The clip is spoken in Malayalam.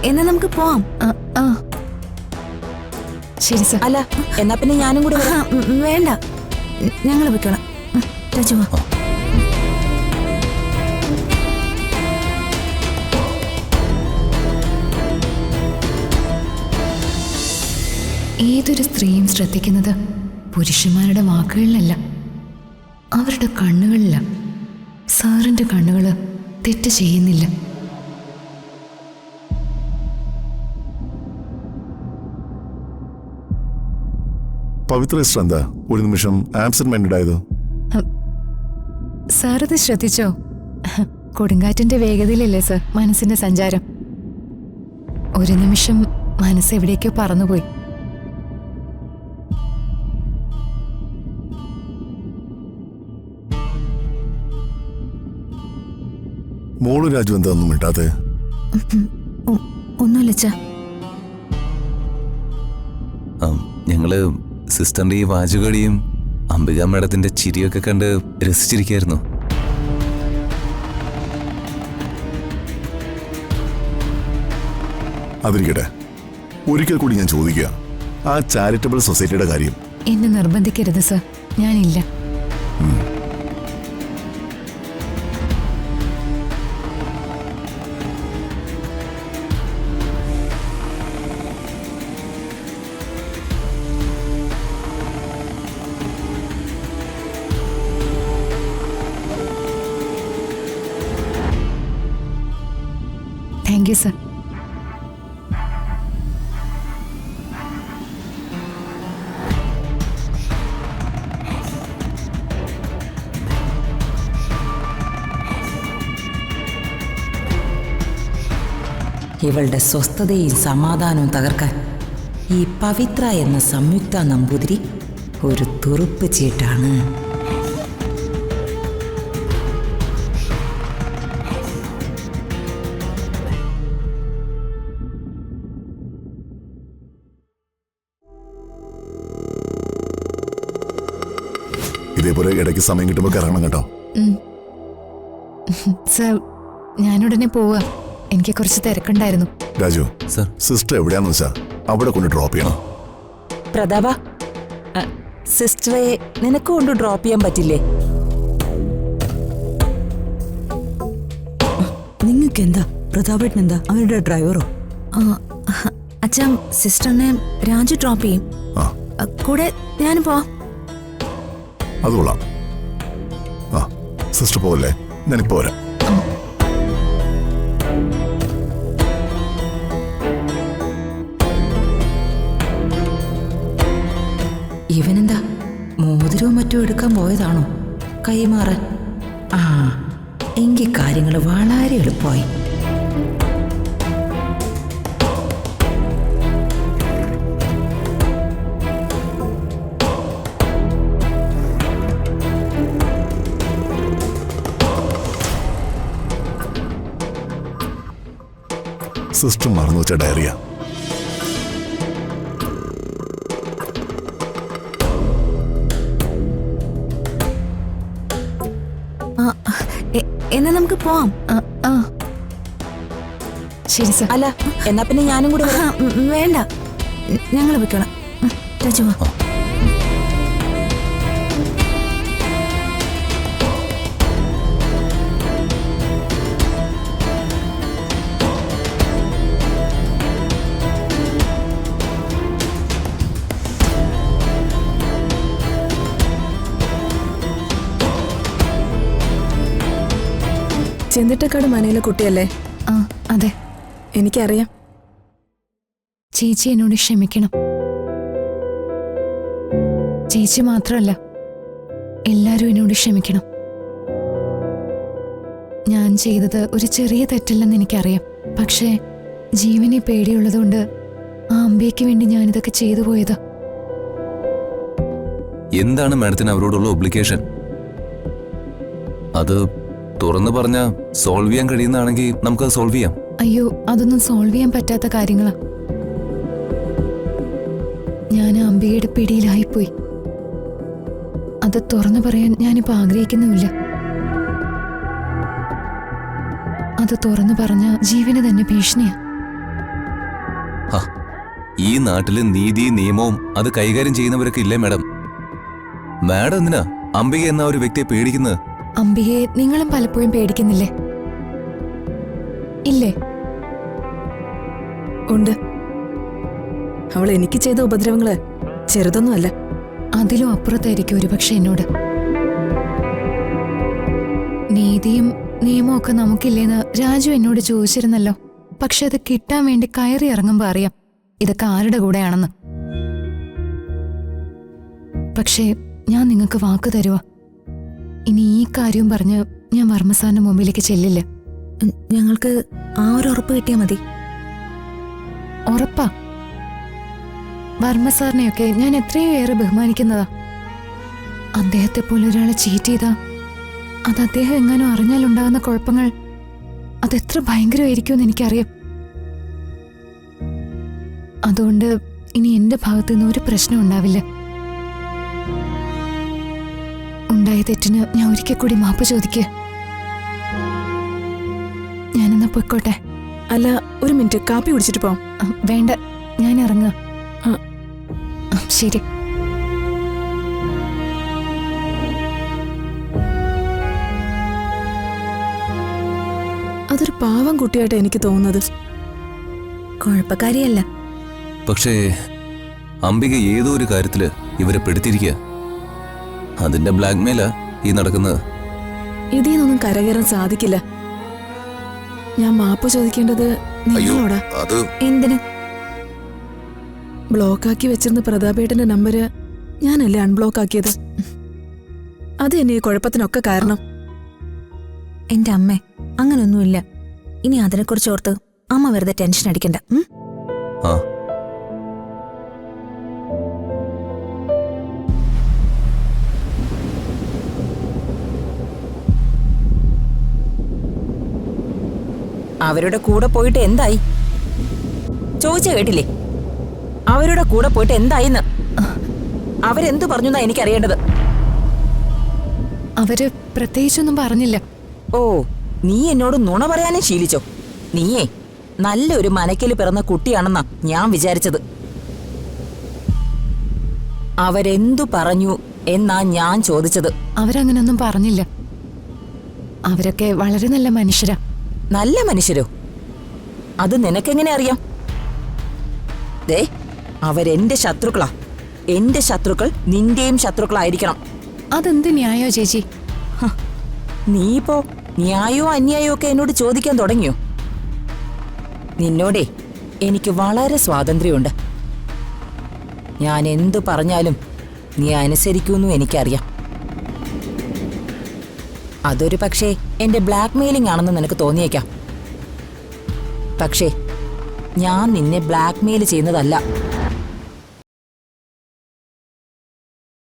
എന്നാ നമുക്ക് പോവാം. ശരി സർ. അല്ല, എന്നാ പിന്നെ ഞാനും കൂടി വേണ്ട, ഞങ്ങൾ വെക്കണം. രാജു വാ. ഏതൊരു സ്ത്രീയും ശ്രദ്ധിക്കുന്നത് പുരുഷന്മാരുടെ വാക്കുകളിലല്ല, അവരുടെ കണ്ണുകളില. സാറിന്റെ കണ്ണുകള് തെറ്റ് ചെയ്യുന്നില്ല. പവിത്ര എന്താ ഒരു നിമിഷം ആബ്സെന്റ് മൈൻഡഡ് ആയത്? സാറത് ശ്രദ്ധിച്ചോ? കൊടുങ്കാറ്റിന്റെ വേഗതയിലല്ലേ സർ മനസ്സിന്റെ സഞ്ചാരം. ഒരു നിമിഷം മനസ്സെവിടേക്കോ പറന്നുപോയി. മോള് രാജു എന്താ ഒന്നും മിണ്ടാതെ? ഒന്നുമില്ല. ഞങ്ങള് സിസ്റ്ററിന്റെ ഈ വാചകടിയും അംബിക മേഡത്തിന്റെ ചിരിയൊക്കെ കണ്ട് രസിച്ചിരിക്കായിരുന്നു. അതിരിക്കട്ടെ, ഒരിക്കൽ കൂടി ഞാൻ ചോദിക്കുക, ആ ചാരിറ്റബിൾ സൊസൈറ്റിയുടെ കാര്യം. എന്നെ നിർബന്ധിക്കരുത് സർ, ഞാനില്ല. Thank you sir. ഇവളുടെ സ്വസ്ഥതയും സമാധാനവും തകർക്കാൻ ഈ പവിത്ര എന്ന സംയുക്ത നമ്പൂതിരി ഒരു തുറുപ്പ് ചീട്ടാണ്. ഇതേപോലെ ഇടയ്ക്ക് സമയം കിട്ടുമ്പോൾ ഇറങ്ങണം കേട്ടോ. സർ, ഞാനുടനെ പോവാ. എനിക്ക് കുറച്ച് തിരക്കുണ്ടായിരുന്നു. രാജു സർ, സിസ്റ്റർ എവിടെയാന്ന് വെച്ചാ അവിടെ കൊണ്ട് ഡ്രോപ്പ് ചെയ്യണം. പ്രതാപ, സിസ്റ്ററെ നിനക്ക് കൊണ്ട് ഡ്രോപ്പ് ചെയ്യാൻ പറ്റില്ലേ? നിങ്ങൾക്ക് എന്താ പ്രതാപേട്ടൻ എന്താ അവരുടെ ഡ്രൈവറോ? അച്ഛാ, സിസ്റ്ററിനെ രാജു ഡ്രോപ്പ് ചെയ്യും. കൂടെ ഞാൻ പോവാം. അത് കൊള്ളാം. സിസ്റ്റർ പോവല്ലേ, ഞാനിപ്പോ വരാം. ഇവനെന്താ മോതിരവും മറ്റും എടുക്കാൻ പോയതാണോ കൈമാറാൻ? എങ്കിൽ കാര്യങ്ങൾ വളരെ എളുപ്പമായി. സിസ്റ്റർ മറന്നു വെച്ച ഡയറിയ. എന്നാ നമുക്ക് പോവാം. ശരി സർ. അല്ല, എന്നാ പിന്നെ ഞാനും കൂടി വേണ്ട, ഞങ്ങൾ വെക്കണം. രാജു വാ. ചെന്തിട്ടക്കാട് മനയിലെ കുട്ടിയല്ലേ? അതെ, എനിക്കറിയാം. ചേച്ചി എന്നോട് ക്ഷമിക്കണം. ചേച്ചി മാത്രമല്ല, എല്ലാവരും എന്നോട് ക്ഷമിക്കണം. ഞാൻ ചെയ്തത് ഒരു ചെറിയ തെറ്റല്ലെന്ന് എനിക്കറിയാം. പക്ഷേ ജീവനെ പേടിയുള്ളതുകൊണ്ട് ആ അമ്പയ്ക്ക് വേണ്ടി ഞാനിതൊക്കെ ചെയ്തു പോയത്. എന്താണ് മാഡത്തിന് അവരോടുള്ള ഒബ്ലിഗേഷൻ? അത് തുറന്നു പറഞ്ഞ സോൾവ് ചെയ്യാൻ കഴിയുന്നതാണെങ്കിൽ നമുക്ക് സോൾവ് ചെയ്യാം. അയ്യോ, അതൊന്നും സോൾവ് ചെയ്യാൻ പറ്റാത്ത കാര്യങ്ങളാ. ഞാൻ അംബികയുടെ പിടിയിലായിപ്പോയി. അത് തുറന്നു പറയാൻ ഞാനിപ്പോ ആഗ്രഹിക്കുന്നുമില്ല. അത് തുറന്നു പറഞ്ഞ ജീവന് തന്നെ ഭീഷണിയാ. ഹ, ഈ നാട്ടില് നീതി നിയമവും അത് കൈകാര്യം ചെയ്യുന്നവരൊക്കെ ഇല്ലേ മാഡം? മാഡം എന്തിനാ അംബിക എന്ന ഒരു വ്യക്തിയെ പേടിക്കുന്നത്? അംബികയെ നിങ്ങളും പലപ്പോഴും പേടിക്കുന്നില്ലേ? ഇല്ലേ? ഉണ്ട്. അവൾ എനിക്ക് ചെയ്ത ഉപദ്രവങ്ങള് ചെറുതൊന്നുമല്ല. അതിലും അപ്പുറത്തായിരിക്കും ഒരുപക്ഷെ എന്നോട്. നീതിയും നിയമവും ഒക്കെ നമുക്കില്ലേന്ന് രാജു എന്നോട് ചോദിച്ചിരുന്നല്ലോ. പക്ഷെ അത് കിട്ടാൻ വേണ്ടി കയറി ഇറങ്ങുമ്പോ അറിയാം ഇതൊക്കെ ആരുടെ കൂടെയാണെന്ന്. പക്ഷേ ഞാൻ നിങ്ങൾക്ക് വാക്ക് തരുവാ, ഇനി ഈ കാര്യവും പറഞ്ഞ് ഞാൻ വർമ്മസാറിന്റെ മുമ്പിലേക്ക് ചെല്ലില്ല. ഞങ്ങൾക്ക് ആ ഒരു ഉറപ്പ് കിട്ടിയാൽ മതി. ഉറപ്പാ. വർമ്മസാറിനെയൊക്കെ ഞാൻ എത്രയോ ഏറെ ബഹുമാനിക്കുന്നതാ. അദ്ദേഹത്തെ പോലെ ഒരാളെ ചീറ്റ് ചെയ്താ അത് അദ്ദേഹം എങ്ങാനും അറിഞ്ഞാലുണ്ടാകുന്ന കുഴപ്പങ്ങൾ അതെത്ര ഭയങ്കരമായിരിക്കുമെന്ന് എനിക്കറിയാം. അതുകൊണ്ട് ഇനി എന്റെ ഭാഗത്തു നിന്ന് ഒരു പ്രശ്നം ഉണ്ടാവില്ല. ഉണ്ടായ തെറ്റിന് ഞാൻ ഒരിക്കൽ കൂടി മാപ്പ് ചോദിക്കുക. ഞാനെന്നാ പൊയ്ക്കോട്ടെ. അല്ല, ഒരു മിനിറ്റ്, കാപ്പി കുടിച്ചിട്ട് പോവാം. വേണ്ട, ഞാൻ ഇറങ്ങുക. ശരി. അതൊരു പാവം കുട്ടിയായിട്ട് എനിക്ക് തോന്നുന്നത്. കുഴപ്പക്കാരിയല്ല. പക്ഷേ അംബിക ഏതോ ഒരു കാര്യത്തില് ഇവരെ പെടുത്തിയിരിക്കുക. അതിന്റെ ബ്ലാക്ക്മെയിലാ ഈ നടക്കുന്നത്. ഇതിൽ നിന്നൊന്നും കരകയറാൻ സാധിക്കില്ല. ഞാൻ മാപ്പ് ചോദിക്കേണ്ടത് നിങ്ങളോടാ. അത് എന്തിന്? ബ്ലോക്കാക്കി വെച്ചിരുന്ന പ്രതാപേട്ടന്റെ നമ്പര് ഞാനല്ലേ അൺബ്ലോക്ക് ആക്കിയത്. അത് എന്നെ ഈ കുഴപ്പത്തിനൊക്കെ കാരണം. എന്റെ അമ്മേ, അങ്ങനൊന്നുമില്ല. ഇനി അതിനെക്കുറിച്ച് ഓർത്ത് അമ്മ വെറുതെ ടെൻഷൻ അടിക്കണ്ട. ആ അവരുടെ കൂടെ പോയിട്ട് എന്തായി? ചോദിച്ച കേട്ടില്ലേ? അവരുടെ കൂടെ പോയിട്ട് എന്തായിന്ന്? അവരെന്തു പറഞ്ഞാ എനിക്കറിയേണ്ടത്. അവര് പ്രത്യേകിച്ചൊന്നും പറഞ്ഞില്ല. ഓ, നീ എന്നോട് നുണ പറയാനും ശീലിച്ചോ? നീയേ നല്ലൊരു മനക്കില് പിറന്ന കുട്ടിയാണെന്നാ ഞാൻ വിചാരിച്ചത്. അവരെന്തു പറഞ്ഞു എന്നാ ഞാൻ ചോദിച്ചത്. അവരങ്ങനൊന്നും പറഞ്ഞില്ല. അവരൊക്കെ വളരെ നല്ല മനുഷ്യരാ. നല്ല മനുഷ്യരോ? അത് നിനക്കെങ്ങനെ അറിയാം? ദേ, അവരെന്റെ ശത്രുക്കളാ. എന്റെ ശത്രുക്കൾ നിന്റെയും ശത്രുക്കളായിരിക്കണം. അതെന്ത് ന്യായോ ചേച്ചി? നീ ഇപ്പോ ന്യായോ അന്യായോ ഒക്കെ എന്നോട് ചോദിക്കാൻ തുടങ്ങിയോ? നിന്നോടേ എനിക്ക് വളരെ സ്വാതന്ത്ര്യമുണ്ട്. ഞാൻ എന്തു പറഞ്ഞാലും നീ അനുസരിക്കൂന്നു എനിക്കറിയാം. അതൊരു പക്ഷേ എന്റെ ബ്ലാക്ക് മെയിലിംഗ് ആണെന്ന് നിനക്ക് തോന്നിയേക്കാം. പക്ഷേ ഞാൻ നിന്നെ ബ്ലാക്ക് മെയിൽ ചെയ്യുന്നതല്ല.